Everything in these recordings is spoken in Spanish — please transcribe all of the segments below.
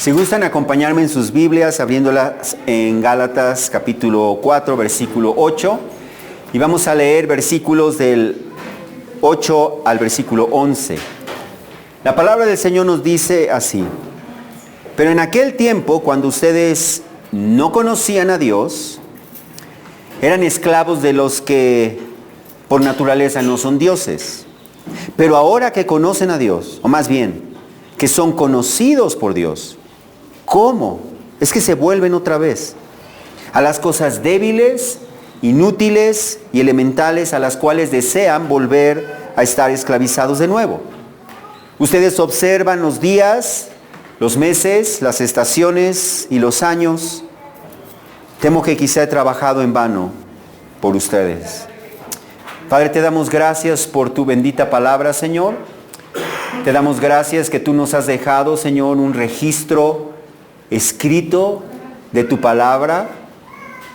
Si gustan acompañarme en sus Biblias, abriéndolas en Gálatas capítulo 4, versículo 8. Y vamos a leer versículos del 8 al versículo 11. La palabra del Señor nos dice así: pero en aquel tiempo, cuando ustedes no conocían a Dios, eran esclavos de los que por naturaleza no son dioses. Pero ahora que conocen a Dios, o más bien, que son conocidos por Dios, ¿cómo? Es que se vuelven otra vez a las cosas débiles, inútiles y elementales a las cuales desean volver a estar esclavizados de nuevo. Ustedes observan los días, los meses, las estaciones y los años. Temo que quizá he trabajado en vano por ustedes. Padre, te damos gracias por tu bendita palabra, Señor. Te damos gracias que tú nos has dejado, Señor, un registro escrito de tu palabra,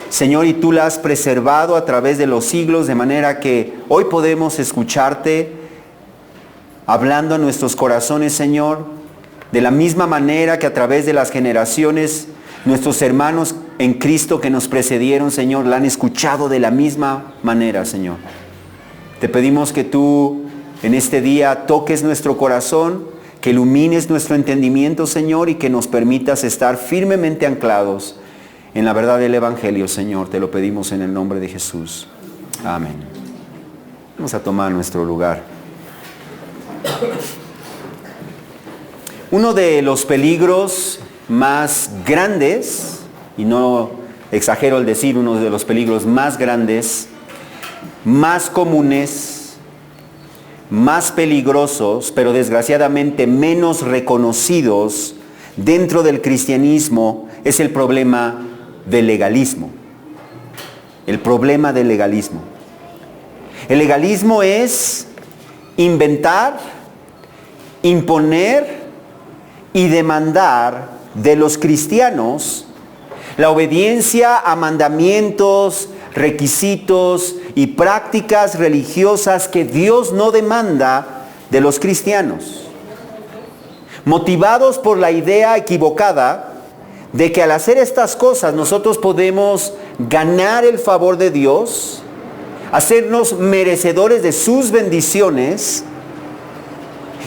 Señor, y tú la has preservado a través de los siglos, de manera que hoy podemos escucharte hablando a nuestros corazones, Señor, de la misma manera que a través de las generaciones nuestros hermanos en Cristo que nos precedieron, Señor, la han escuchado de la misma manera, Señor. Te pedimos que tú en este día toques nuestro corazón, que ilumines nuestro entendimiento, Señor, y que nos permitas estar firmemente anclados en la verdad del Evangelio, Señor. Te lo pedimos en el nombre de Jesús. Amén. Vamos a tomar nuestro lugar. Uno de los peligros más grandes, y no exagero al decir uno de los peligros más grandes, más comunes, más peligrosos, pero desgraciadamente menos reconocidos dentro del cristianismo, es el problema del legalismo. El problema del legalismo. El legalismo es inventar, imponer y demandar de los cristianos la obediencia a mandamientos, requisitos y prácticas religiosas que Dios no demanda de los cristianos, motivados por la idea equivocada de que al hacer estas cosas nosotros podemos ganar el favor de Dios, hacernos merecedores de sus bendiciones.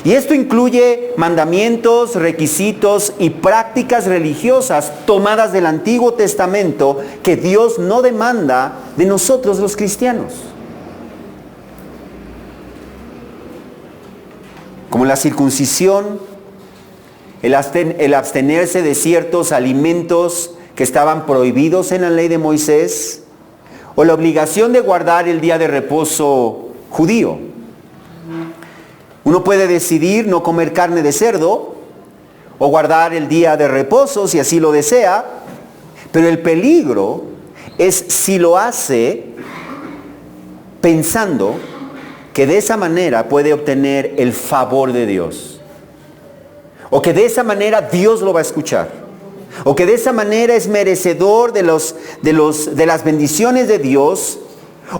Y esto incluye mandamientos, requisitos y prácticas religiosas tomadas del Antiguo Testamento que Dios no demanda de nosotros los cristianos. Como la circuncisión, el abstenerse de ciertos alimentos que estaban prohibidos en la ley de Moisés, o la obligación de guardar el día de reposo judío. Uno puede decidir no comer carne de cerdo o guardar el día de reposo si así lo desea, pero el peligro es si lo hace pensando que de esa manera puede obtener el favor de Dios, o que de esa manera Dios lo va a escuchar, o que de esa manera es merecedor de las bendiciones de Dios,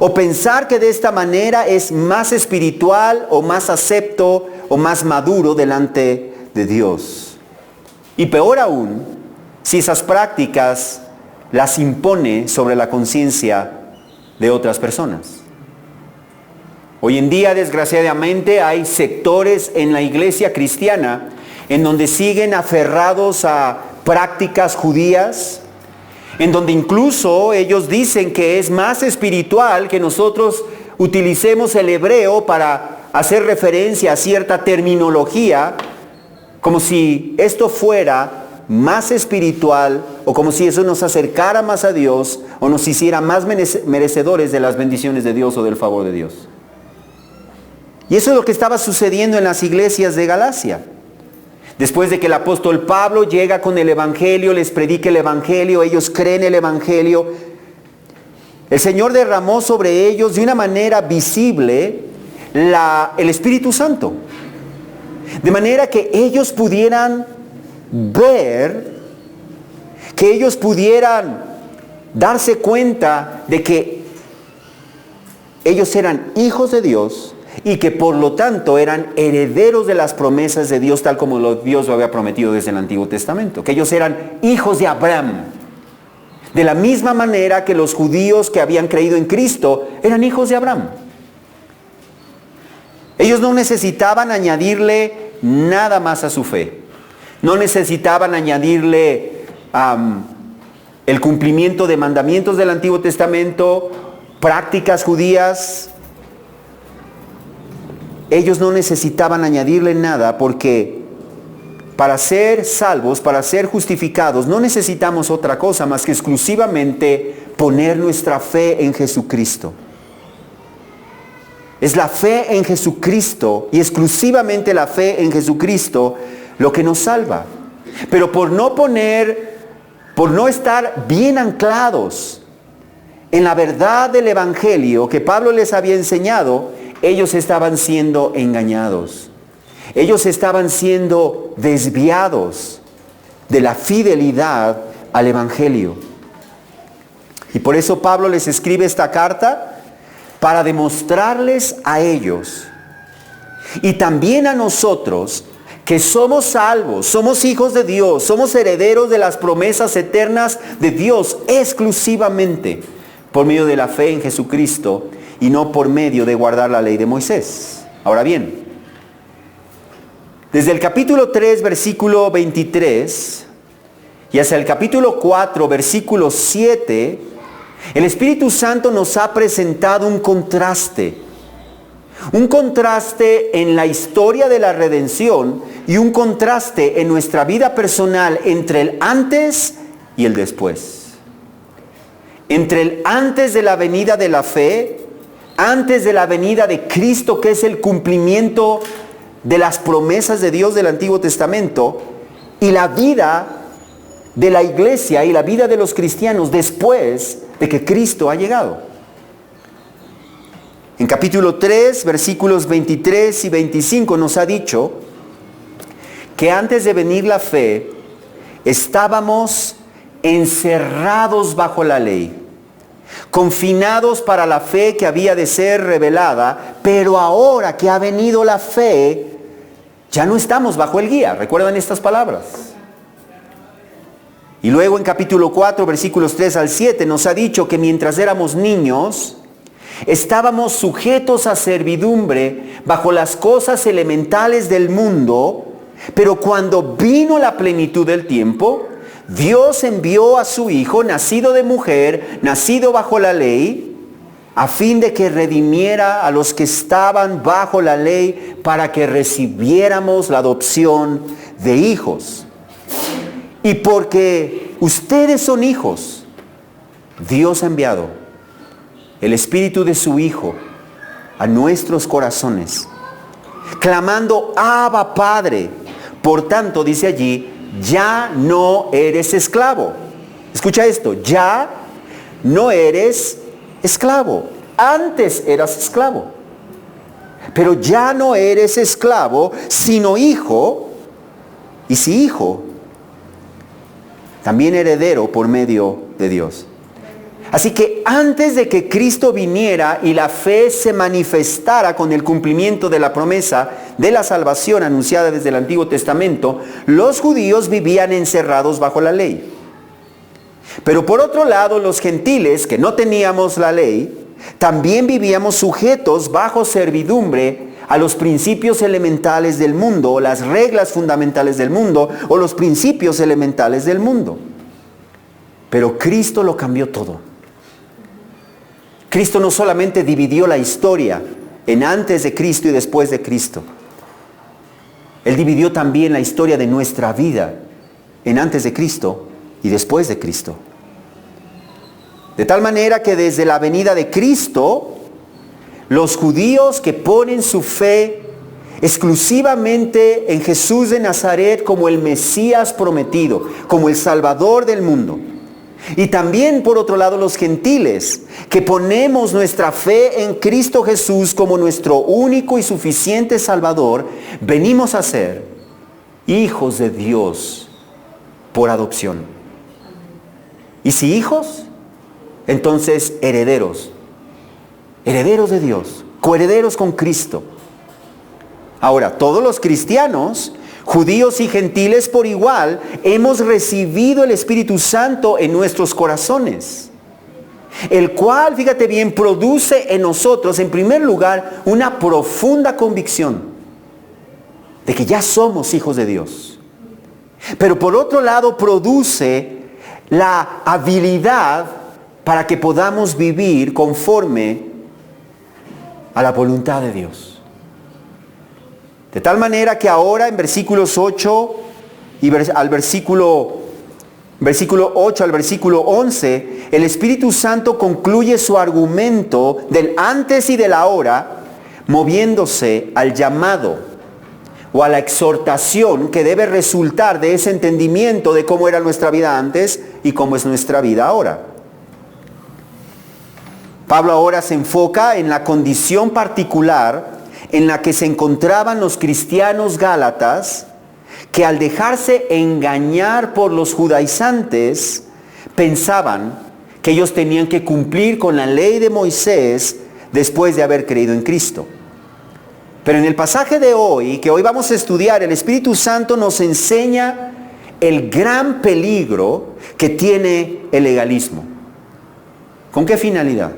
o pensar que de esta manera es más espiritual o más acepto o más maduro delante de Dios. Y peor aún, si esas prácticas las impone sobre la conciencia de otras personas. Hoy en día, desgraciadamente, hay sectores en la iglesia cristiana en donde siguen aferrados a prácticas judías, en donde incluso ellos dicen que es más espiritual que nosotros utilicemos el hebreo para hacer referencia a cierta terminología, como si esto fuera más espiritual, o como si eso nos acercara más a Dios, o nos hiciera más merecedores de las bendiciones de Dios o del favor de Dios. Y eso es lo que estaba sucediendo en las iglesias de Galacia. Después de que el apóstol Pablo llega con el Evangelio, les predica el Evangelio, ellos creen el Evangelio, el Señor derramó sobre ellos de una manera visible el Espíritu Santo. De manera que ellos pudieran ver, que ellos pudieran darse cuenta de que ellos eran hijos de Dios, y que por lo tanto eran herederos de las promesas de Dios tal como Dios lo había prometido desde el Antiguo Testamento, que ellos eran hijos de Abraham. De la misma manera que los judíos que habían creído en Cristo eran hijos de Abraham. Ellos no necesitaban añadirle nada más a su fe. No necesitaban añadirle el cumplimiento de mandamientos del Antiguo Testamento, prácticas judías. Ellos no necesitaban añadirle nada porque para ser salvos, para ser justificados, no necesitamos otra cosa más que exclusivamente poner nuestra fe en Jesucristo. Es la fe en Jesucristo y exclusivamente la fe en Jesucristo lo que nos salva. Pero por no estar bien anclados en la verdad del Evangelio que Pablo les había enseñado, ellos estaban siendo engañados. Ellos estaban siendo desviados de la fidelidad al Evangelio. Y por eso Pablo les escribe esta carta para demostrarles a ellos y también a nosotros que somos salvos, somos hijos de Dios, somos herederos de las promesas eternas de Dios exclusivamente por medio de la fe en Jesucristo y no por medio de guardar la ley de Moisés. Ahora bien, desde el capítulo 3, versículo 23 y hasta el capítulo 4, versículo 7, el Espíritu Santo nos ha presentado un contraste en la historia de la redención y un contraste en nuestra vida personal entre el antes y el después. Entre el antes de la venida de la fe, antes de la venida de Cristo, que es el cumplimiento de las promesas de Dios del Antiguo Testamento, y la vida de la iglesia y la vida de los cristianos después de que Cristo ha llegado. En capítulo 3, versículos 23 y 25 nos ha dicho que antes de venir la fe, estábamos encerrados bajo la ley, confinados para la fe que había de ser revelada, pero ahora que ha venido la fe, ya no estamos bajo el guía. ¿Recuerdan estas palabras? Y luego en capítulo 4, versículos 3 al 7, nos ha dicho que mientras éramos niños, estábamos sujetos a servidumbre bajo las cosas elementales del mundo, pero cuando vino la plenitud del tiempo, Dios envió a su Hijo, nacido de mujer, nacido bajo la ley, a fin de que redimiera a los que estaban bajo la ley para que recibiéramos la adopción de hijos. Y porque ustedes son hijos, Dios ha enviado el Espíritu de su Hijo a nuestros corazones, clamando, Abba, Padre. Por tanto, dice allí, ya no eres esclavo. Escucha esto, ya no eres esclavo. Antes eras esclavo, pero ya no eres esclavo, sino hijo, y si hijo, también heredero por medio de Dios. Así que antes de que Cristo viniera y la fe se manifestara con el cumplimiento de la promesa de la salvación anunciada desde el Antiguo Testamento, los judíos vivían encerrados bajo la ley. Pero por otro lado, los gentiles que no teníamos la ley, también vivíamos sujetos bajo servidumbre a los principios elementales del mundo, o las reglas fundamentales del mundo, o los principios elementales del mundo. Pero Cristo lo cambió todo. Cristo no solamente dividió la historia en antes de Cristo y después de Cristo. Él dividió también la historia de nuestra vida en antes de Cristo y después de Cristo. De tal manera que desde la venida de Cristo, los judíos que ponen su fe exclusivamente en Jesús de Nazaret como el Mesías prometido, como el Salvador del mundo. Y también, por otro lado, los gentiles que ponemos nuestra fe en Cristo Jesús como nuestro único y suficiente Salvador, venimos a ser hijos de Dios por adopción. Y si hijos, entonces herederos, herederos de Dios. coherederos con Cristo. Ahora, todos los cristianos, judíos y gentiles por igual, hemos recibido el Espíritu Santo en nuestros corazones, el cual, fíjate bien, produce en nosotros, en primer lugar, una profunda convicción de que ya somos hijos de Dios. Pero por otro lado, produce la habilidad para que podamos vivir conforme a la voluntad de Dios. De tal manera que ahora en versículos 8 y al versículo 8 al versículo 11, el Espíritu Santo concluye su argumento del antes y del ahora, moviéndose al llamado o a la exhortación que debe resultar de ese entendimiento de cómo era nuestra vida antes y cómo es nuestra vida ahora. Pablo ahora se enfoca en la condición particular en la que se encontraban los cristianos gálatas, que al dejarse engañar por los judaizantes, pensaban que ellos tenían que cumplir con la ley de Moisés después de haber creído en Cristo. Pero en el pasaje de hoy, que hoy vamos a estudiar, el Espíritu Santo nos enseña el gran peligro que tiene el legalismo. ¿Con qué finalidad?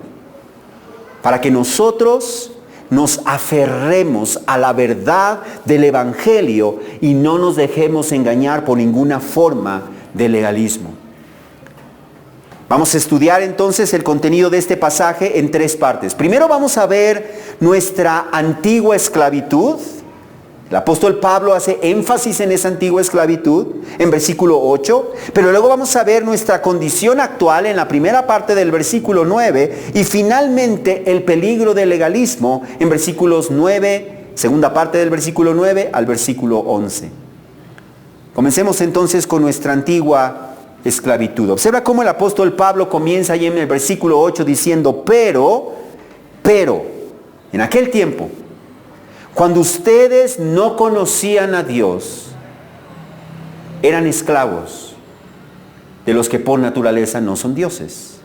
Para que nosotros nos aferremos a la verdad del Evangelio y no nos dejemos engañar por ninguna forma de legalismo. Vamos a estudiar entonces el contenido de este pasaje en tres partes. Primero vamos a ver nuestra antigua esclavitud. El apóstol Pablo hace énfasis en esa antigua esclavitud en versículo 8, pero luego vamos a ver nuestra condición actual en la primera parte del versículo 9 y finalmente el peligro del legalismo en versículos 9, segunda parte del versículo 9 al versículo 11. Comencemos entonces con nuestra antigua esclavitud. Observa cómo el apóstol Pablo comienza ahí en el versículo 8 diciendo, pero, en aquel tiempo, cuando ustedes no conocían a Dios, eran esclavos de los que por naturaleza no son dioses.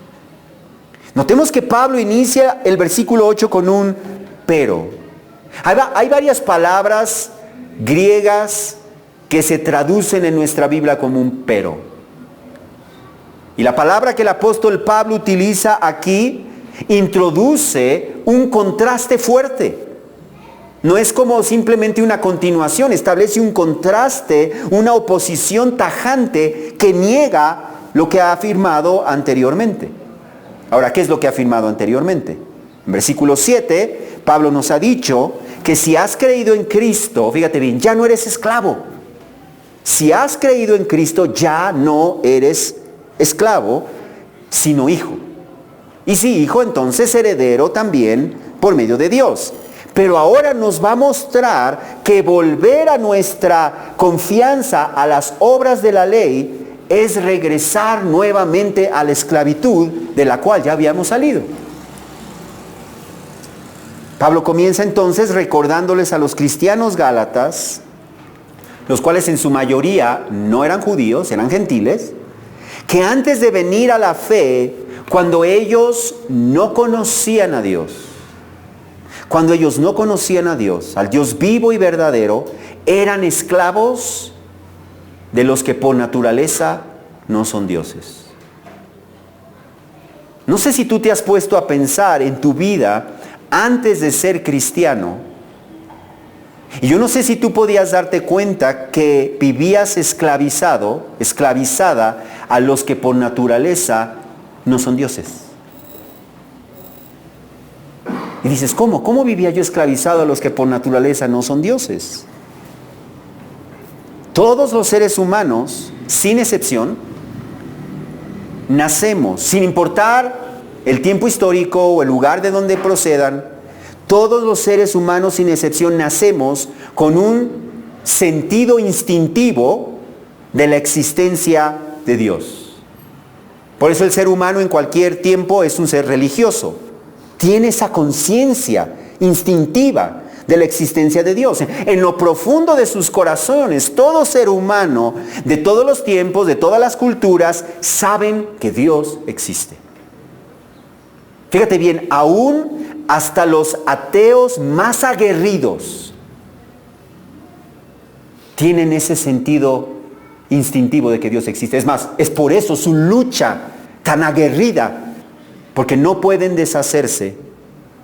Notemos que Pablo inicia el versículo 8 con un pero. Hay varias palabras griegas que se traducen en nuestra Biblia como un pero. Y la palabra que el apóstol Pablo utiliza aquí introduce un contraste fuerte. No es como simplemente una continuación, establece un contraste, una oposición tajante que niega lo que ha afirmado anteriormente. Ahora, ¿qué es lo que ha afirmado anteriormente? En versículo 7, Pablo nos ha dicho que si has creído en Cristo, fíjate bien, ya no eres esclavo. Si has creído en Cristo, ya no eres esclavo, sino hijo. Y si hijo, entonces heredero también por medio de Dios. Pero ahora nos va a mostrar que volver a nuestra confianza a las obras de la ley es regresar nuevamente a la esclavitud de la cual ya habíamos salido. Pablo comienza entonces recordándoles a los cristianos gálatas, los cuales en su mayoría no eran judíos, eran gentiles, que antes de venir a la fe, cuando ellos no conocían a Dios, al Dios vivo y verdadero, eran esclavos de los que por naturaleza no son dioses. No sé si tú te has puesto a pensar en tu vida antes de ser cristiano, y yo no sé si tú podías darte cuenta que vivías esclavizada a los que por naturaleza no son dioses. Y dices, ¿cómo vivía yo esclavizado a los que por naturaleza no son dioses? Todos los seres humanos, sin excepción, nacemos, sin importar el tiempo histórico o el lugar de donde procedan, todos los seres humanos, sin excepción, nacemos con un sentido instintivo de la existencia de Dios. Por eso el ser humano en cualquier tiempo es un ser religioso. Tiene esa conciencia instintiva de la existencia de Dios. En lo profundo de sus corazones, todo ser humano de todos los tiempos, de todas las culturas, saben que Dios existe. Fíjate bien, aún hasta los ateos más aguerridos tienen ese sentido instintivo de que Dios existe. Es más, es por eso su lucha tan aguerrida, porque no pueden deshacerse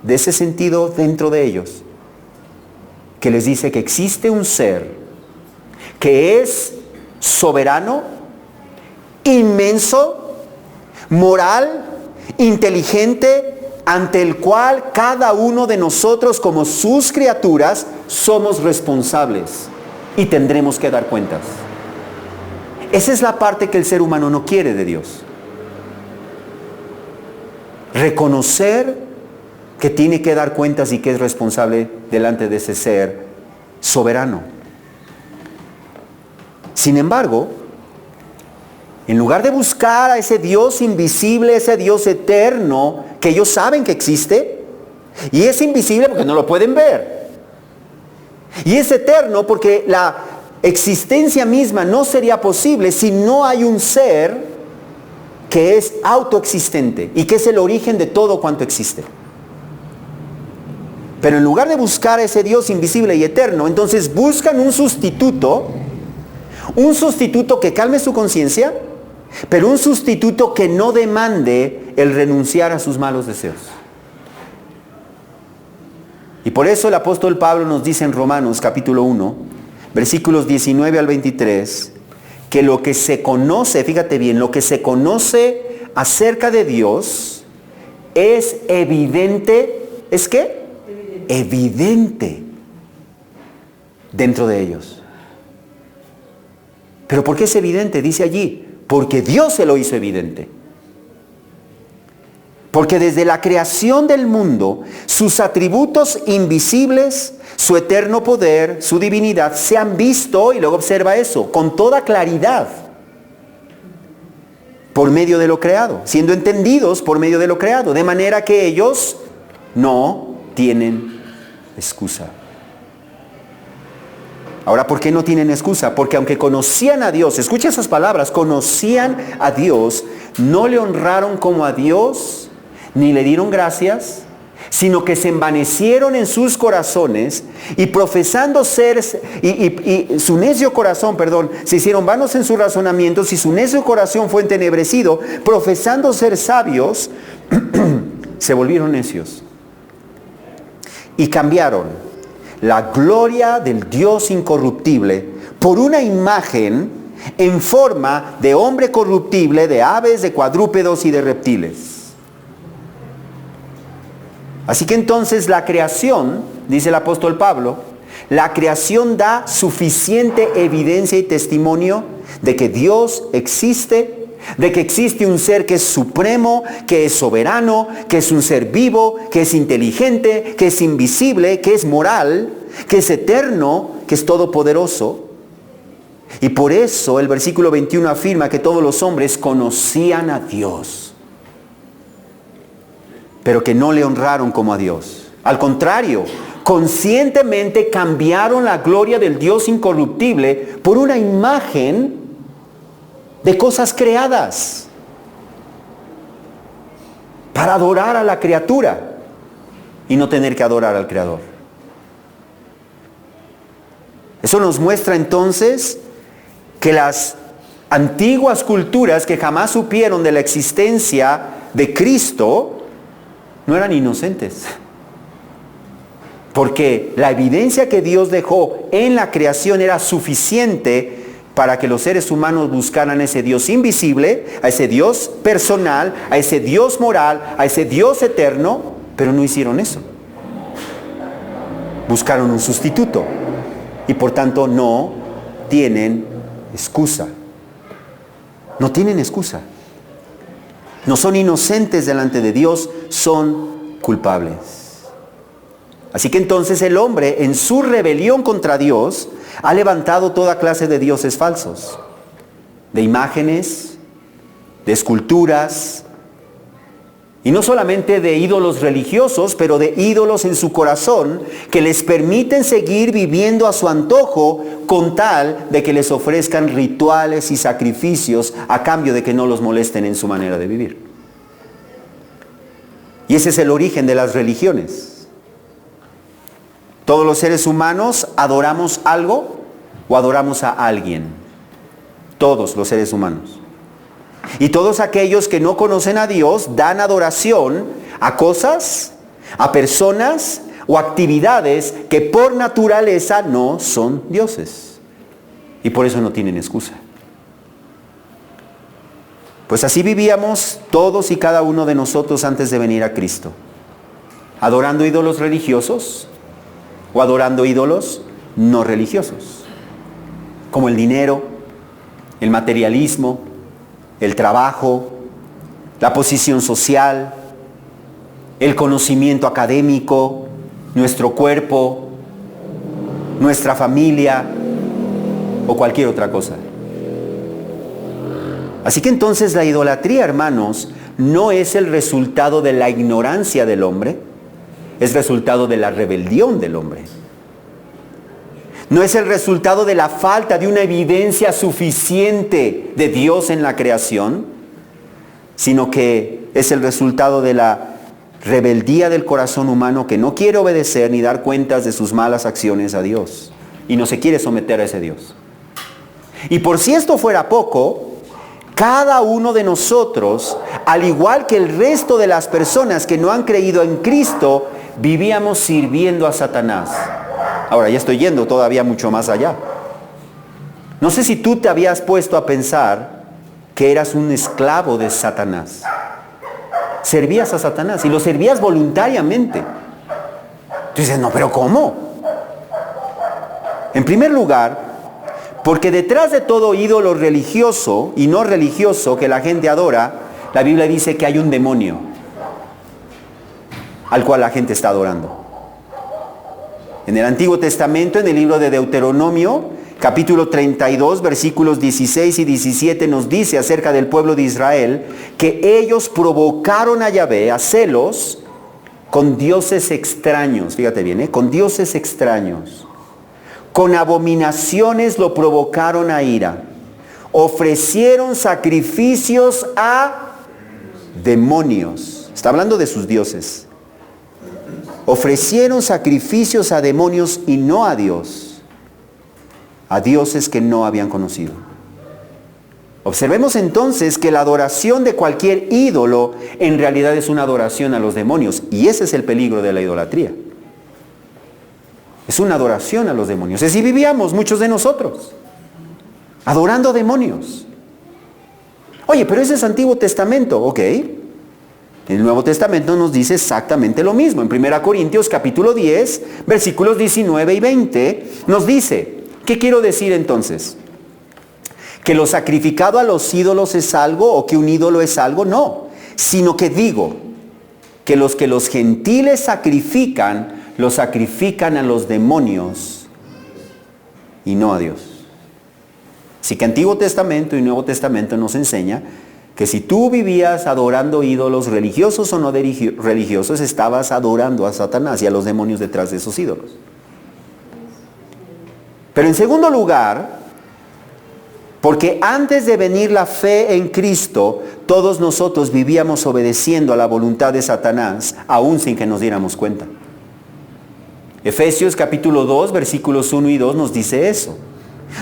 de ese sentido dentro de ellos, que les dice que existe un ser que es soberano, inmenso, moral, inteligente, ante el cual cada uno de nosotros como sus criaturas somos responsables y tendremos que dar cuentas. Esa es la parte que el ser humano no quiere de Dios. Reconocer que tiene que dar cuentas y que es responsable delante de ese ser soberano. Sin embargo, en lugar de buscar a ese Dios invisible, ese Dios eterno, que ellos saben que existe, y es invisible porque no lo pueden ver, y es eterno porque la existencia misma no sería posible si no hay un ser que es autoexistente y que es el origen de todo cuanto existe. Pero en lugar de buscar a ese Dios invisible y eterno, entonces buscan un sustituto que calme su conciencia, pero un sustituto que no demande el renunciar a sus malos deseos. Y por eso el apóstol Pablo nos dice en Romanos capítulo 1, versículos 19 al 23, que lo que se conoce, fíjate bien, lo que se conoce acerca de Dios es evidente. ¿Es qué? Evidente dentro de ellos. ¿Pero por qué es evidente? Dice allí, porque Dios se lo hizo evidente. Porque desde la creación del mundo, sus atributos invisibles, su eterno poder, su divinidad, se han visto, y luego observa eso, con toda claridad, por medio de lo creado, siendo entendidos por medio de lo creado, de manera que ellos no tienen excusa. Ahora, ¿por qué no tienen excusa? Porque aunque conocían a Dios, escucha esas palabras, conocían a Dios, no le honraron como a Dios, ni le dieron gracias, sino que se envanecieron en sus corazones y profesando ser, y su necio corazón, se hicieron vanos en sus razonamientos y su necio corazón fue entenebrecido, profesando ser sabios, se volvieron necios y cambiaron la gloria del Dios incorruptible por una imagen en forma de hombre corruptible, de aves, de cuadrúpedos y de reptiles. Así que entonces la creación, dice el apóstol Pablo, la creación da suficiente evidencia y testimonio de que Dios existe, de que existe un ser que es supremo, que es soberano, que es un ser vivo, que es inteligente, que es invisible, que es moral, que es eterno, que es todopoderoso. Y por eso el versículo 21 afirma que todos los hombres conocían a Dios, pero que no le honraron como a Dios. Al contrario, conscientemente cambiaron la gloria del Dios incorruptible por una imagen de cosas creadas para adorar a la criatura y no tener que adorar al Creador. Eso nos muestra entonces que las antiguas culturas que jamás supieron de la existencia de Cristo no eran inocentes, porque la evidencia que Dios dejó en la creación era suficiente para que los seres humanos buscaran a ese Dios invisible, a ese Dios personal, a ese Dios moral, a ese Dios eterno, pero no hicieron eso. Buscaron un sustituto y por tanto no tienen excusa. No tienen excusa. No son inocentes delante de Dios, son culpables. Así que entonces el hombre, en su rebelión contra Dios, ha levantado toda clase de dioses falsos, de imágenes, de esculturas, y no solamente de ídolos religiosos, pero de ídolos en su corazón que les permiten seguir viviendo a su antojo con tal de que les ofrezcan rituales y sacrificios a cambio de que no los molesten en su manera de vivir. Y ese es el origen de las religiones. Todos los seres humanos adoramos algo o adoramos a alguien. Todos los seres humanos. Y todos aquellos que no conocen a Dios dan adoración a cosas, a personas o actividades que por naturaleza no son dioses. Y por eso no tienen excusa. Pues así vivíamos todos y cada uno de nosotros antes de venir a Cristo. Adorando ídolos religiosos o adorando ídolos no religiosos. Como el dinero, el materialismo, el trabajo, la posición social, el conocimiento académico, nuestro cuerpo, nuestra familia o cualquier otra cosa. Así que entonces la idolatría, hermanos, no es el resultado de la ignorancia del hombre, es resultado de la rebelión del hombre. No es el resultado de la falta de una evidencia suficiente de Dios en la creación, sino que es el resultado de la rebeldía del corazón humano que no quiere obedecer ni dar cuentas de sus malas acciones a Dios y no se quiere someter a ese Dios. Y por si esto fuera poco, cada uno de nosotros, al igual que el resto de las personas que no han creído en Cristo, vivíamos sirviendo a Satanás. Ahora ya estoy yendo todavía mucho más allá. No sé si tú te habías puesto a pensar que eras un esclavo de Satanás. Servías a Satanás y lo servías voluntariamente. Tú dices, no, pero ¿cómo? En primer lugar, porque detrás de todo ídolo religioso y no religioso que la gente adora, la Biblia dice que hay un demonio al cual la gente está adorando. En el Antiguo Testamento, en el libro de Deuteronomio, capítulo 32, versículos 16 y 17, nos dice acerca del pueblo de Israel que ellos provocaron a Yahvé a celos con dioses extraños. Fíjate bien, con dioses extraños. Con abominaciones lo provocaron a ira. Ofrecieron sacrificios a demonios. Está hablando de sus dioses. Ofrecieron sacrificios a demonios y no a Dios. A dioses que no habían conocido. Observemos entonces que la adoración de cualquier ídolo en realidad es una adoración a los demonios. Y ese es el peligro de la idolatría. Es una adoración a los demonios. Así vivíamos muchos de nosotros, adorando demonios. Oye, pero ese es Antiguo Testamento, ok. El Nuevo Testamento nos dice exactamente lo mismo. En 1 Corintios capítulo 10, versículos 19 y 20, nos dice, ¿qué quiero decir entonces? ¿Que lo sacrificado a los ídolos es algo o que un ídolo es algo? No, sino que digo que los gentiles sacrifican, lo sacrifican a los demonios y no a Dios. Así que Antiguo Testamento y Nuevo Testamento nos enseña que si tú vivías adorando ídolos religiosos o no religiosos, estabas adorando a Satanás y a los demonios detrás de esos ídolos. Pero en segundo lugar, porque antes de venir la fe en Cristo, todos nosotros vivíamos obedeciendo a la voluntad de Satanás, aún sin que nos diéramos cuenta. Efesios capítulo 2, versículos 1 y 2 nos dice eso.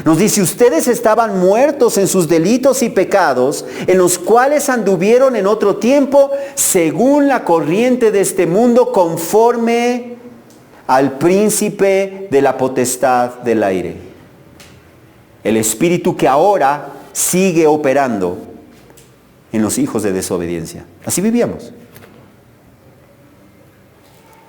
Nos dice, ustedes estaban muertos en sus delitos y pecados, en los cuales anduvieron en otro tiempo, según la corriente de este mundo, conforme al príncipe de la potestad del aire. El espíritu que ahora sigue operando en los hijos de desobediencia. Así vivíamos.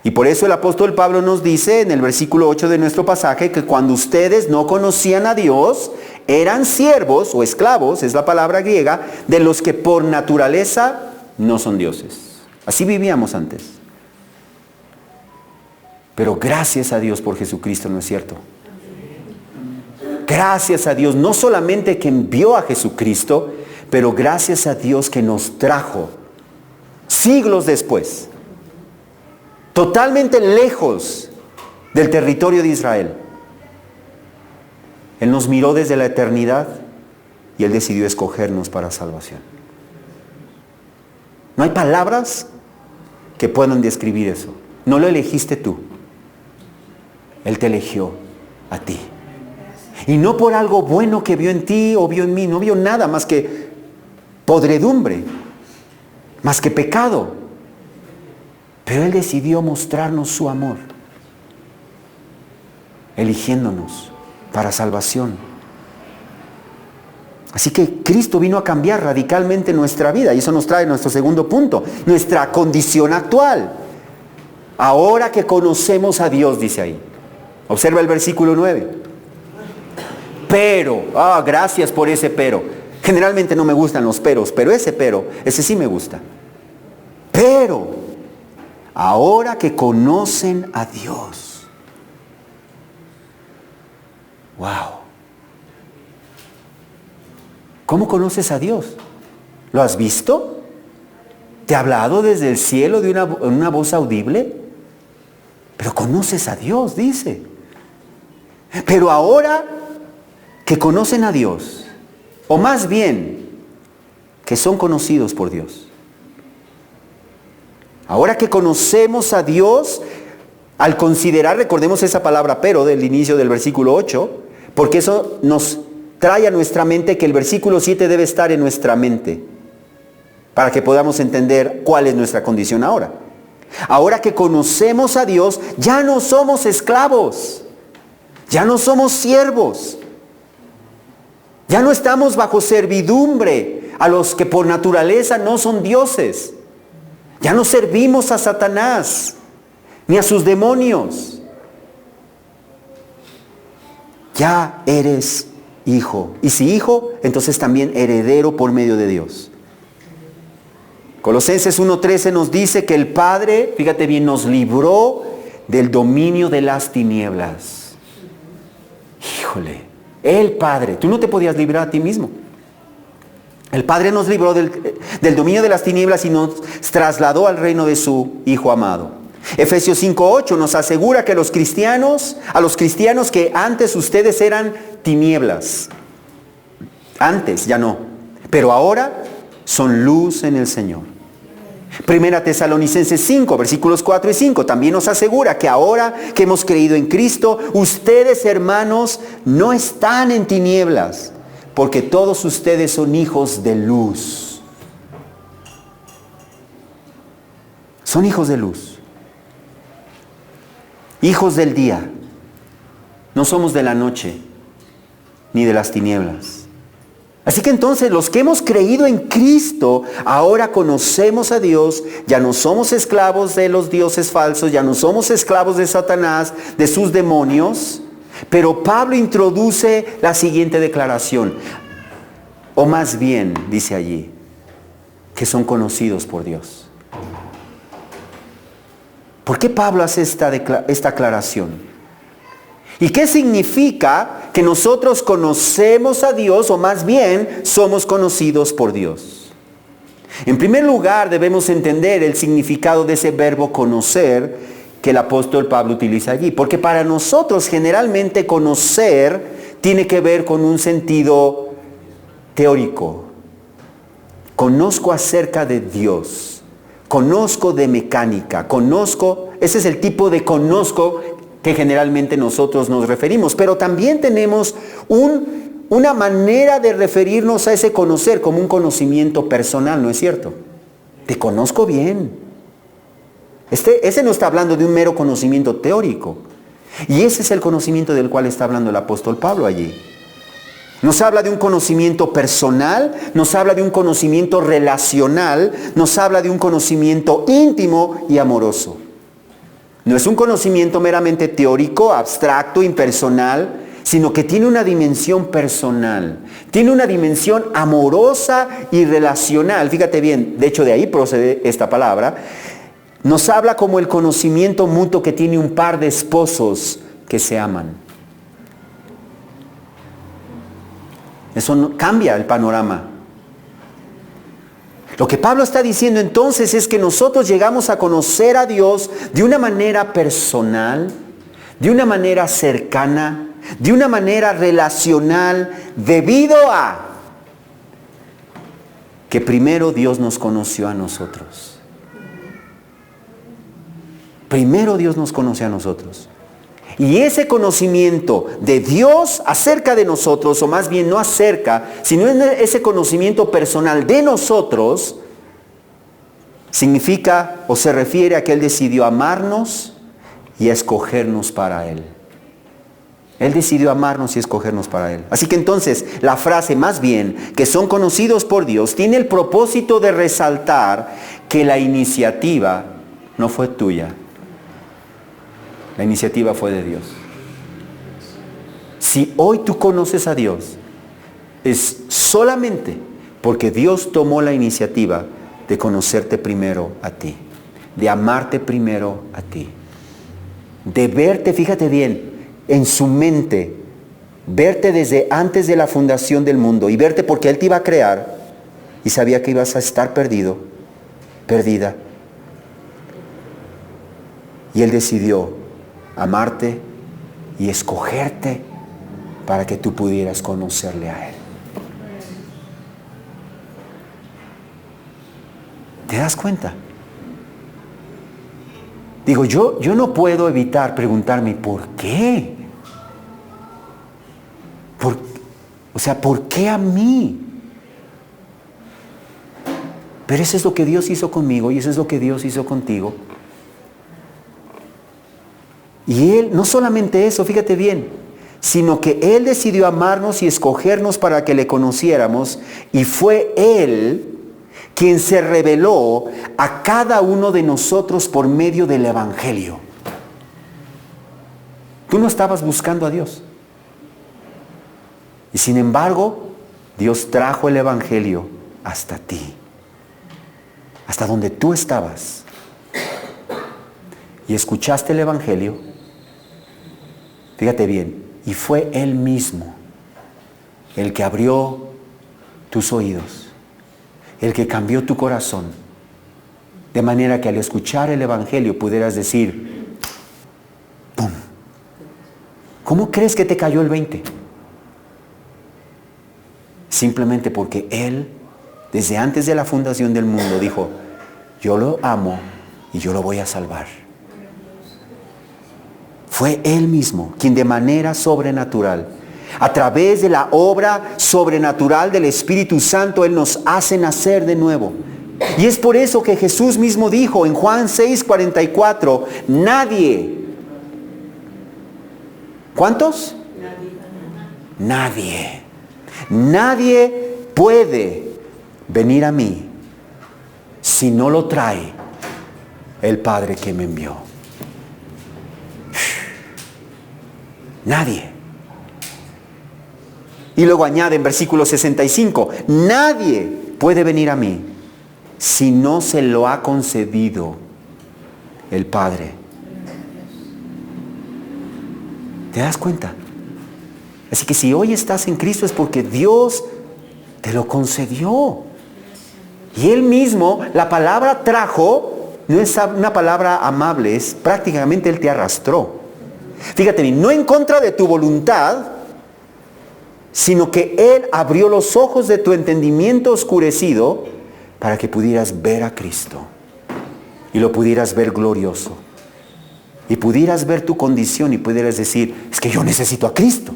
Y por eso el apóstol Pablo nos dice en el versículo 8 de nuestro pasaje que cuando ustedes no conocían a Dios, eran siervos o esclavos, es la palabra griega, de los que por naturaleza no son dioses. Así vivíamos antes. Pero gracias a Dios por Jesucristo, ¿no es cierto? Gracias a Dios, no solamente que envió a Jesucristo, pero gracias a Dios que nos trajo siglos después, totalmente lejos del territorio de Israel. Él nos miró desde la eternidad y Él decidió escogernos para salvación. No hay palabras que puedan describir eso. No lo elegiste tú. Él te eligió a ti. Y no por algo bueno que vio en ti o vio en mí. No vio nada más que podredumbre, más que pecado. Pero Él decidió mostrarnos su amor, eligiéndonos para salvación. Así que Cristo vino a cambiar radicalmente nuestra vida. Y eso nos trae nuestro segundo punto, nuestra condición actual. Ahora que conocemos a Dios, dice ahí. Observa el versículo 9. Pero, gracias por ese pero. Generalmente no me gustan los peros, pero ese sí me gusta. Pero, ahora que conocen a Dios. Wow. ¿Cómo conoces a Dios? ¿Lo has visto? ¿Te ha hablado desde el cielo de una voz audible? Pero conoces a Dios, dice. Pero ahora que conocen a Dios, o más bien, que son conocidos por Dios. Ahora que conocemos a Dios, al considerar, recordemos esa palabra pero del inicio del versículo 8, porque eso nos trae a nuestra mente que el versículo 7 debe estar en nuestra mente, para que podamos entender cuál es nuestra condición ahora. Ahora que conocemos a Dios, ya no somos esclavos, ya no somos siervos, ya no estamos bajo servidumbre a los que por naturaleza no son dioses. Ya no servimos a Satanás ni a sus demonios. Ya eres hijo. Y si hijo, entonces también heredero por medio de Dios. Colosenses 1:13 nos dice que el Padre, fíjate bien, nos libró del dominio de las tinieblas. Híjole, el Padre, tú no te podías librar a ti mismo. El Padre nos libró del dominio de las tinieblas y nos trasladó al reino de su Hijo amado. Efesios 5:8 nos asegura que a los cristianos que antes ustedes eran tinieblas. Antes, ya no. Pero ahora son luz en el Señor. Primera Tesalonicenses 5, versículos 4 y 5, también nos asegura que ahora que hemos creído en Cristo, ustedes, hermanos, no están en tinieblas, porque todos ustedes son hijos de luz. Son hijos de luz. Hijos del día. No somos de la noche, ni de las tinieblas. Así que entonces los que hemos creído en Cristo, ahora conocemos a Dios, ya no somos esclavos de los dioses falsos, ya no somos esclavos de Satanás, de sus demonios. Pero Pablo introduce la siguiente declaración, o más bien, dice allí, que son conocidos por Dios. ¿Por qué Pablo hace esta aclaración? ¿Y qué significa que nosotros conocemos a Dios, o más bien somos conocidos por Dios? En primer lugar, debemos entender el significado de ese verbo conocer que el apóstol Pablo utiliza allí. Porque para nosotros generalmente conocer tiene que ver con un sentido teórico. Conozco acerca de Dios, conozco de mecánica, ese es el tipo de conozco que generalmente nosotros nos referimos. Pero también tenemos una manera de referirnos a ese conocer como un conocimiento personal, ¿no es cierto? Te conozco bien. Ese no está hablando de un mero conocimiento teórico. Y ese es el conocimiento del cual está hablando el apóstol Pablo allí. Nos habla de un conocimiento personal, nos habla de un conocimiento relacional, nos habla de un conocimiento íntimo y amoroso. No es un conocimiento meramente teórico, abstracto, impersonal, sino que tiene una dimensión personal, tiene una dimensión amorosa y relacional. Fíjate bien, de hecho de ahí procede esta palabra. Nos habla como el conocimiento mutuo que tiene un par de esposos que se aman. Eso cambia el panorama. Lo que Pablo está diciendo entonces es que nosotros llegamos a conocer a Dios de una manera personal, de una manera cercana, de una manera relacional, debido a que primero Dios nos conoció a nosotros. Primero Dios nos conoce a nosotros. Y ese conocimiento de Dios acerca de nosotros, o más bien no acerca, sino ese conocimiento personal de nosotros, significa o se refiere a que Él decidió amarnos y a escogernos para Él. Él decidió amarnos y escogernos para Él. Así que entonces la frase más bien que son conocidos por Dios tiene el propósito de resaltar que la iniciativa no fue tuya. La iniciativa fue de Dios. Si hoy tú conoces a Dios, es solamente porque Dios tomó la iniciativa de conocerte primero a ti, de amarte primero a ti, de verte, fíjate bien, en su mente, verte desde antes de la fundación del mundo y verte porque Él te iba a crear y sabía que ibas a estar perdido, perdida. Y Él decidió amarte y escogerte para que tú pudieras conocerle a Él. ¿Te das cuenta? Digo, yo no puedo evitar preguntarme, ¿por qué? ¿Por qué a mí? Pero eso es lo que Dios hizo conmigo y eso es lo que Dios hizo contigo. Y Él, no solamente eso, fíjate bien, sino que Él decidió amarnos y escogernos para que le conociéramos, y fue Él quien se reveló a cada uno de nosotros por medio del Evangelio. Tú no estabas buscando a Dios. Y sin embargo, Dios trajo el Evangelio hasta ti, hasta donde tú estabas. Y escuchaste el Evangelio. Fíjate bien, y fue Él mismo el que abrió tus oídos, el que cambió tu corazón, de manera que al escuchar el Evangelio pudieras decir, ¡pum! ¿Cómo crees que te cayó el 20? Simplemente porque Él, desde antes de la fundación del mundo, dijo, yo lo amo y yo lo voy a salvar. Fue Él mismo quien de manera sobrenatural, a través de la obra sobrenatural del Espíritu Santo, Él nos hace nacer de nuevo. Y es por eso que Jesús mismo dijo en Juan 6:44, nadie. ¿Cuántos? Nadie. Nadie puede venir a mí si no lo trae el Padre que me envió. Nadie. Y luego añade en versículo 65, nadie puede venir a mí si no se lo ha concedido el Padre. ¿Te das cuenta? Así que si hoy estás en Cristo es porque Dios te lo concedió. Y Él mismo, la palabra trajo, no es una palabra amable, es prácticamente Él te arrastró. Fíjate bien, no en contra de tu voluntad, sino que Él abrió los ojos de tu entendimiento oscurecido para que pudieras ver a Cristo y lo pudieras ver glorioso y pudieras ver tu condición y pudieras decir, es que yo necesito a Cristo.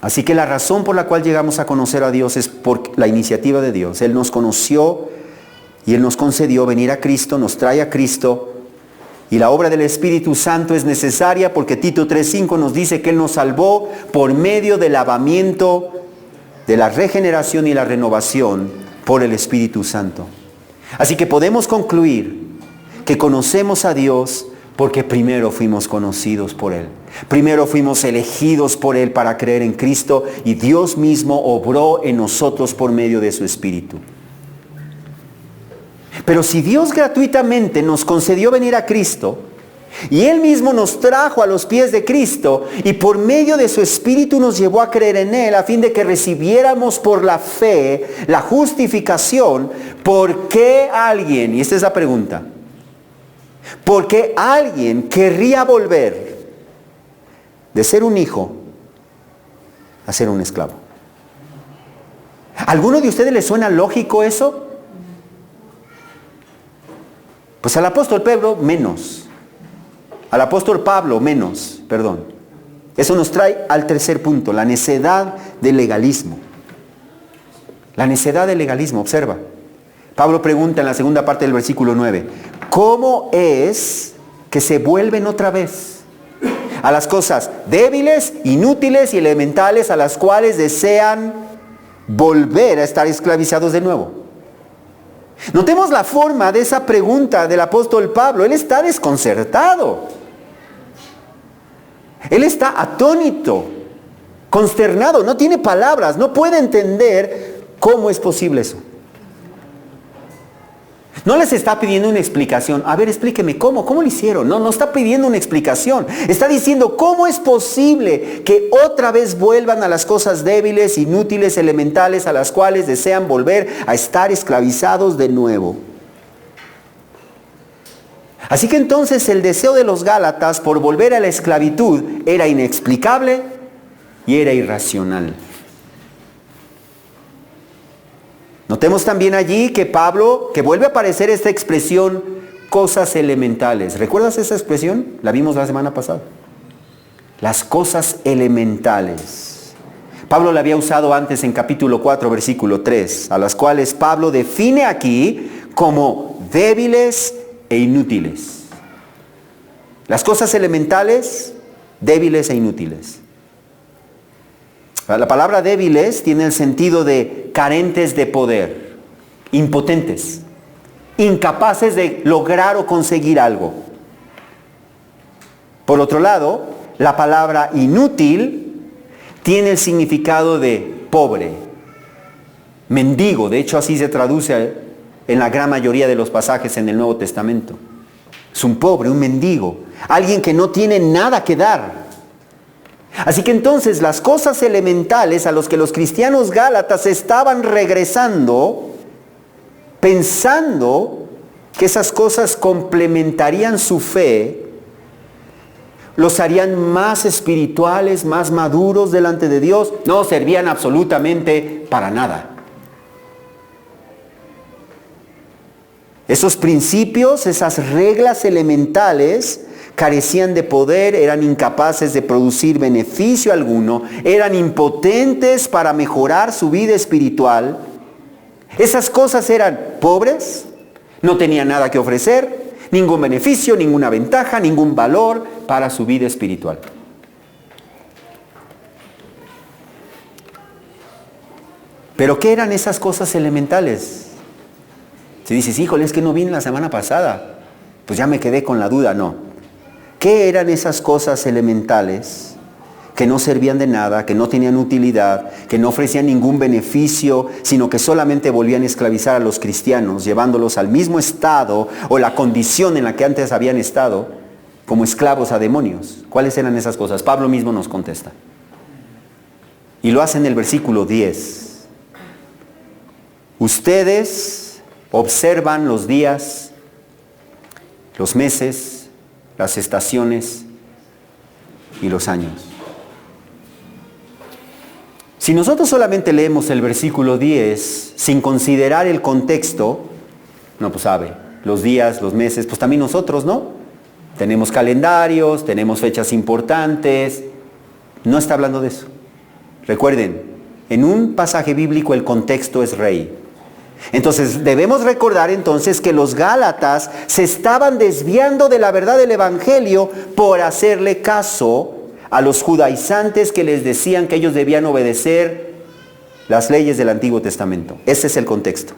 Así que la razón por la cual llegamos a conocer a Dios es por la iniciativa de Dios. Él nos conoció y Él nos concedió venir a Cristo, nos trae a Cristo. Y la obra del Espíritu Santo es necesaria porque Tito 3:5 nos dice que Él nos salvó por medio del lavamiento, de la regeneración y la renovación por el Espíritu Santo. Así que podemos concluir que conocemos a Dios porque primero fuimos conocidos por Él. Primero fuimos elegidos por Él para creer en Cristo y Dios mismo obró en nosotros por medio de su Espíritu. Pero si Dios gratuitamente nos concedió venir a Cristo y Él mismo nos trajo a los pies de Cristo y por medio de su Espíritu nos llevó a creer en Él a fin de que recibiéramos por la fe la justificación, ¿por qué alguien, y esta es la pregunta, por qué alguien querría volver de ser un hijo a ser un esclavo? ¿A alguno de ustedes les suena lógico eso? Pues al apóstol Pedro menos. Al apóstol Pablo menos, perdón. Eso nos trae al tercer punto, la necedad del legalismo. La necedad del legalismo, observa. Pablo pregunta en la segunda parte del versículo 9, ¿cómo es que se vuelven otra vez a las cosas débiles, inútiles y elementales a las cuales desean volver a estar esclavizados de nuevo? Notemos la forma de esa pregunta del apóstol Pablo. Él está desconcertado. Él está atónito, consternado, no tiene palabras, no puede entender cómo es posible eso. No les está pidiendo una explicación. A ver, explíqueme cómo lo hicieron. No está pidiendo una explicación. Está diciendo cómo es posible que otra vez vuelvan a las cosas débiles, inútiles, elementales, a las cuales desean volver a estar esclavizados de nuevo. Así que entonces el deseo de los Gálatas por volver a la esclavitud era inexplicable y era irracional. Notemos también allí que Pablo, que vuelve a aparecer esta expresión, cosas elementales. ¿Recuerdas esa expresión? La vimos la semana pasada. Las cosas elementales. Pablo la había usado antes en capítulo 4, versículo 3, a las cuales Pablo define aquí como débiles e inútiles. Las cosas elementales, débiles e inútiles. La palabra débiles tiene el sentido de carentes de poder, impotentes, incapaces de lograr o conseguir algo. Por otro lado, la palabra inútil tiene el significado de pobre, mendigo. De hecho, así se traduce en la gran mayoría de los pasajes en el Nuevo Testamento. Es un pobre, un mendigo, alguien que no tiene nada que dar. Así que entonces las cosas elementales a los que los cristianos gálatas estaban regresando, pensando que esas cosas complementarían su fe, los harían más espirituales, más maduros delante de Dios, no servían absolutamente para nada. Esos principios, esas reglas elementales, carecían de poder, eran incapaces de producir beneficio alguno, eran impotentes para mejorar su vida espiritual. Esas cosas eran pobres, no tenían nada que ofrecer, ningún beneficio, ninguna ventaja, ningún valor para su vida espiritual. ¿Pero qué eran esas cosas elementales? Si dices, híjole, es que no vine la semana pasada, pues ya me quedé con la duda. No. ¿Qué eran esas cosas elementales que no servían de nada, que no tenían utilidad, que no ofrecían ningún beneficio, sino que solamente volvían a esclavizar a los cristianos, llevándolos al mismo estado o la condición en la que antes habían estado, como esclavos a demonios? ¿Cuáles eran esas cosas? Pablo mismo nos contesta. Y lo hace en el versículo 10. Ustedes observan los días, los meses, las estaciones y los años. Si nosotros solamente leemos el versículo 10 sin considerar el contexto, no, pues sabe, los días, los meses, pues también nosotros, ¿no? Tenemos calendarios, tenemos fechas importantes. No está hablando de eso. Recuerden, en un pasaje bíblico el contexto es rey. Entonces debemos recordar entonces que los gálatas se estaban desviando de la verdad del evangelio por hacerle caso a los judaizantes que les decían que ellos debían obedecer las leyes del Antiguo Testamento. Ese es el contexto.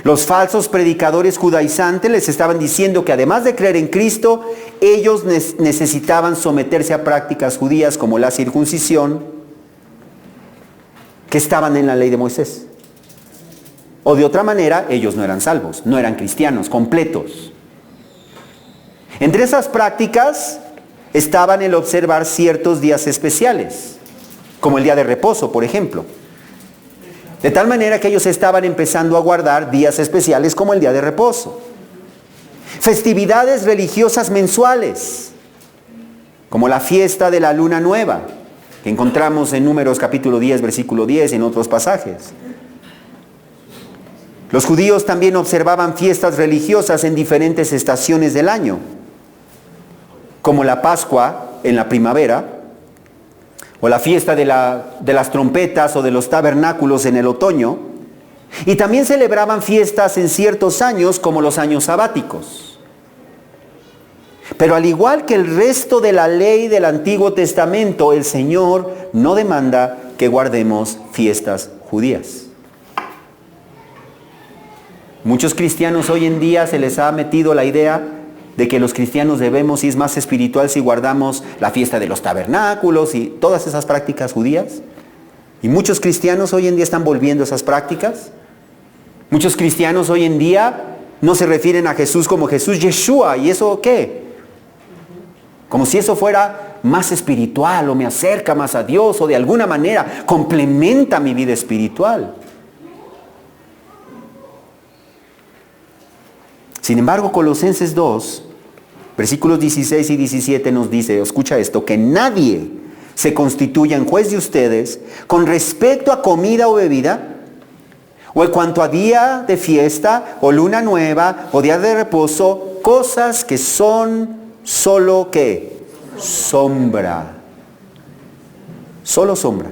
Los falsos predicadores judaizantes les estaban diciendo que además de creer en Cristo, ellos necesitaban someterse a prácticas judías como la circuncisión, que estaban en la ley de Moisés. O de otra manera, ellos no eran salvos, no eran cristianos completos. Entre esas prácticas estaban el observar ciertos días especiales, como el día de reposo, por ejemplo. De tal manera que ellos estaban empezando a guardar días especiales como el día de reposo. Festividades religiosas mensuales, como la fiesta de la luna nueva, que encontramos en Números capítulo 10, versículo 10, en otros pasajes. Los judíos también observaban fiestas religiosas en diferentes estaciones del año, como la Pascua en la primavera, o la fiesta de las trompetas o de los tabernáculos en el otoño, y también celebraban fiestas en ciertos años como los años sabáticos. Pero al igual que el resto de la ley del Antiguo Testamento, el Señor no demanda que guardemos fiestas judías. Muchos cristianos hoy en día se les ha metido la idea de que los cristianos debemos ir más espiritual si guardamos la fiesta de los tabernáculos y todas esas prácticas judías. Y muchos cristianos hoy en día están volviendo a esas prácticas. Muchos cristianos hoy en día no se refieren a Jesús como Jesús Yeshua. ¿Y eso qué? Como si eso fuera más espiritual o me acerca más a Dios o de alguna manera complementa mi vida espiritual. Sin embargo, Colosenses 2, versículos 16 y 17 nos dice, escucha esto, que nadie se constituya en juez de ustedes con respecto a comida o bebida, o en cuanto a día de fiesta, o luna nueva, o día de reposo, cosas que son solo ¿qué? Sombra. Solo sombra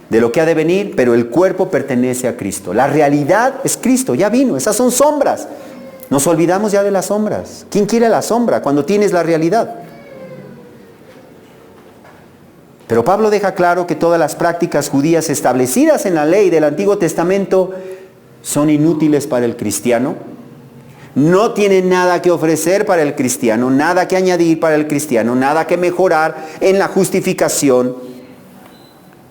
de lo que ha de venir, pero el cuerpo pertenece a Cristo. La realidad es Cristo, ya vino, esas son sombras. Nos olvidamos ya de las sombras. ¿Quién quiere la sombra cuando tienes la realidad? Pero Pablo deja claro que todas las prácticas judías establecidas en la ley del Antiguo Testamento son inútiles para el cristiano. No tienen nada que ofrecer para el cristiano, nada que añadir para el cristiano, nada que mejorar en la justificación.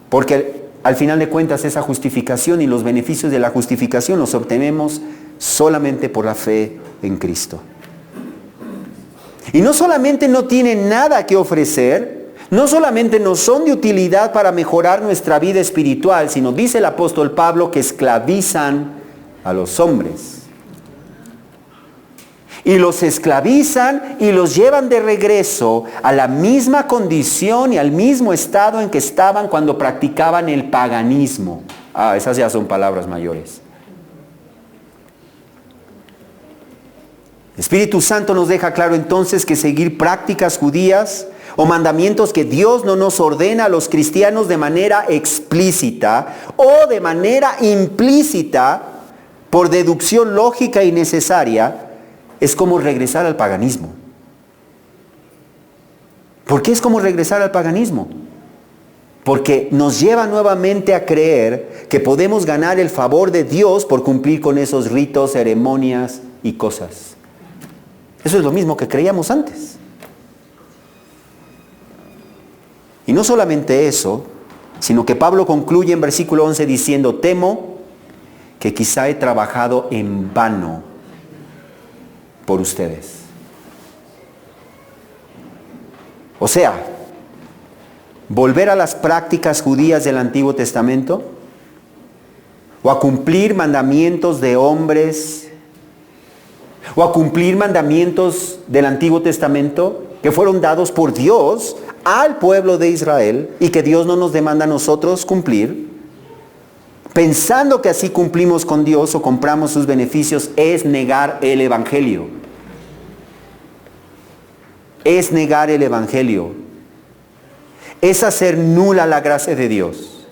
Porque al final de cuentas esa justificación y los beneficios de la justificación los obtenemos solamente por la fe en Cristo. Y no solamente no tienen nada que ofrecer, no solamente no son de utilidad para mejorar nuestra vida espiritual, sino dice el apóstol Pablo que esclavizan a los hombres. Y los esclavizan y los llevan de regreso a la misma condición y al mismo estado en que estaban cuando practicaban el paganismo. Esas ya son palabras mayores. El Espíritu Santo nos deja claro entonces que seguir prácticas judías o mandamientos que Dios no nos ordena a los cristianos de manera explícita o de manera implícita por deducción lógica y necesaria es como regresar al paganismo. ¿Por qué es como regresar al paganismo? Porque nos lleva nuevamente a creer que podemos ganar el favor de Dios por cumplir con esos ritos, ceremonias y cosas. Eso es lo mismo que creíamos antes. Y no solamente eso, sino que Pablo concluye en versículo 11 diciendo, temo que quizá he trabajado en vano por ustedes. O sea, volver a las prácticas judías del Antiguo Testamento o a cumplir mandamientos de hombres o a cumplir mandamientos del Antiguo Testamento que fueron dados por Dios al pueblo de Israel y que Dios no nos demanda a nosotros cumplir, pensando que así cumplimos con Dios o compramos sus beneficios, es negar el Evangelio. Es negar el Evangelio. Es hacer nula la gracia de Dios.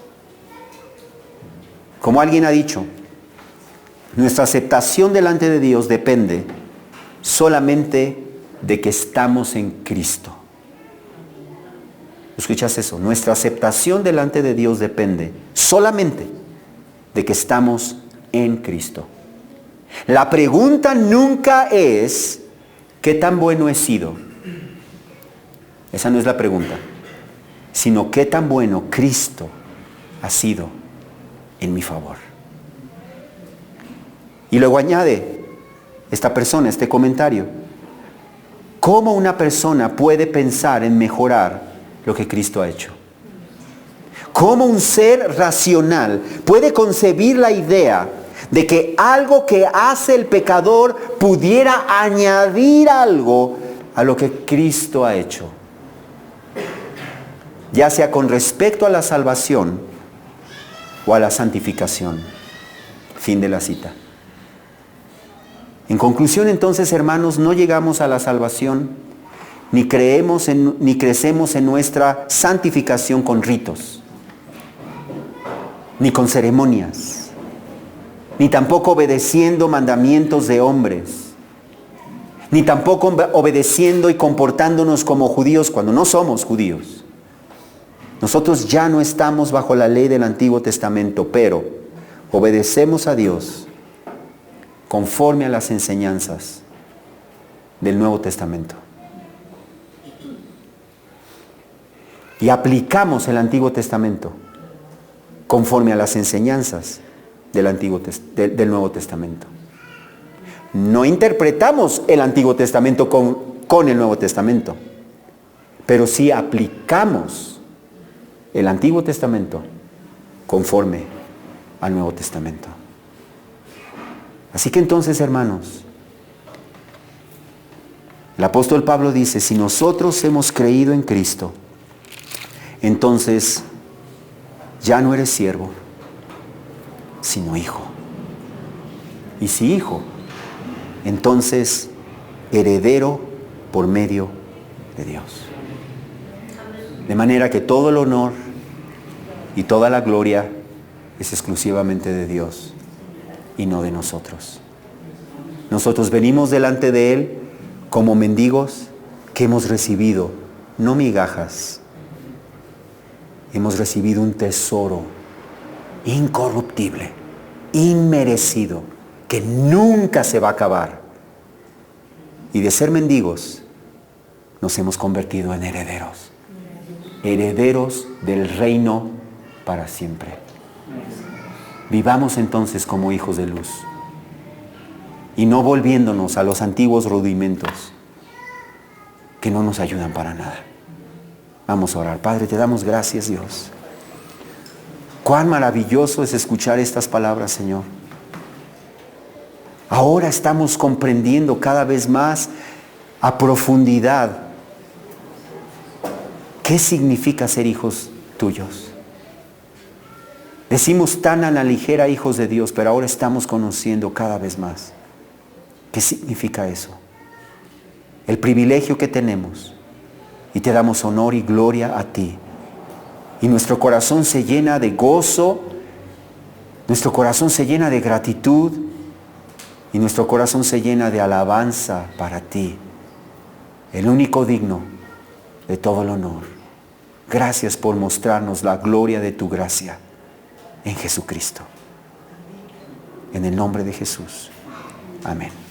Como alguien ha dicho, nuestra aceptación delante de Dios depende solamente de que estamos en Cristo. ¿Escuchas eso? Nuestra aceptación delante de Dios depende solamente de que estamos en Cristo. La pregunta nunca es ¿qué tan bueno he sido? Esa no es la pregunta, sino ¿qué tan bueno Cristo ha sido en mi favor? Y luego añade esta persona, este comentario. ¿Cómo una persona puede pensar en mejorar lo que Cristo ha hecho? ¿Cómo un ser racional puede concebir la idea de que algo que hace el pecador pudiera añadir algo a lo que Cristo ha hecho? Ya sea con respecto a la salvación o a la santificación. Fin de la cita. En conclusión, entonces, hermanos, no llegamos a la salvación, ni crecemos en nuestra santificación con ritos, ni con ceremonias, ni tampoco obedeciendo mandamientos de hombres, ni tampoco obedeciendo y comportándonos como judíos cuando no somos judíos. Nosotros ya no estamos bajo la ley del Antiguo Testamento, pero obedecemos a Dios conforme a las enseñanzas del Nuevo Testamento. Y aplicamos el Antiguo Testamento conforme a las enseñanzas del Nuevo Testamento. No interpretamos el Antiguo Testamento con el Nuevo Testamento, pero sí aplicamos el Antiguo Testamento conforme al Nuevo Testamento. Así que entonces, hermanos, el apóstol Pablo dice, si nosotros hemos creído en Cristo, entonces ya no eres siervo, sino hijo. Y si hijo, entonces heredero por medio de Dios. De manera que todo el honor y toda la gloria es exclusivamente de Dios y no de nosotros. Nosotros venimos delante de Él como mendigos que hemos recibido, no migajas, hemos recibido un tesoro incorruptible, inmerecido, que nunca se va a acabar. Y de ser mendigos, nos hemos convertido en herederos. Herederos del reino para siempre. Vivamos entonces como hijos de luz y no volviéndonos a los antiguos rudimentos que no nos ayudan para nada. Vamos a orar. Padre, te damos gracias, Dios. Cuán maravilloso es escuchar estas palabras, Señor. Ahora estamos comprendiendo cada vez más a profundidad qué significa ser hijos tuyos. Decimos tan a la ligera hijos de Dios, pero ahora estamos conociendo cada vez más qué significa eso. El privilegio que tenemos, y te damos honor y gloria a ti. Y nuestro corazón se llena de gozo, nuestro corazón se llena de gratitud, y nuestro corazón se llena de alabanza para ti, el único digno de todo el honor. Gracias por mostrarnos la gloria de tu gracia en Jesucristo. En el nombre de Jesús. Amén.